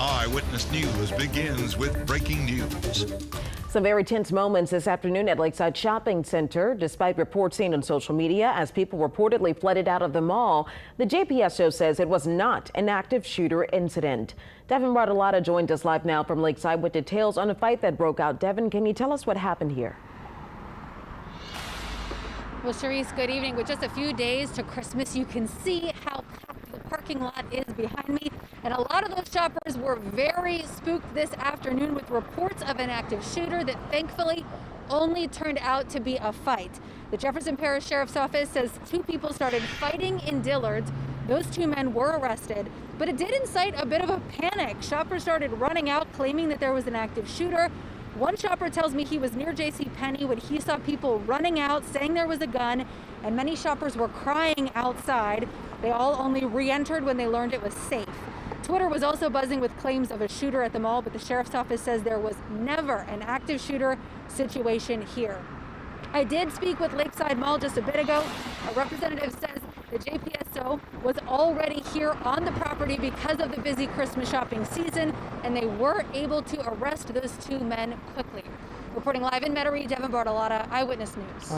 Eyewitness News begins with breaking news. Some very tense moments this afternoon at Lakeside Shopping Center. Despite reports seen on social media as people reportedly flooded out of the mall, the JPSO says it was not an active shooter incident. Devin Bartolotta joined us live now from Lakeside with details on a fight that broke out. Devin, can you tell us what happened here? Well, Charisse, good evening. With just a few days to Christmas, you can see how packed the parking lot is behind me. And a lot of those shoppers were very spooked this afternoon with reports of an active shooter that thankfully only turned out to be a fight. The Jefferson Parish Sheriff's Office says two people started fighting in Dillard's. Those two men were arrested, but it did incite a bit of a panic. Shoppers started running out, claiming that there was an active shooter. One shopper tells me he was near JCPenney when he saw people running out, saying there was a gun, and many shoppers were crying outside. They all only re-entered when they learned it was safe. Twitter was also buzzing with claims of a shooter at the mall, but the sheriff's office says there was never an active shooter situation here. I did speak with Lakeside Mall just a bit ago. A representative says the JPSO was already here on the property because of the busy Christmas shopping season, and they were able to arrest those two men quickly. Reporting live in Metairie, Devin Bartolotta, Eyewitness News.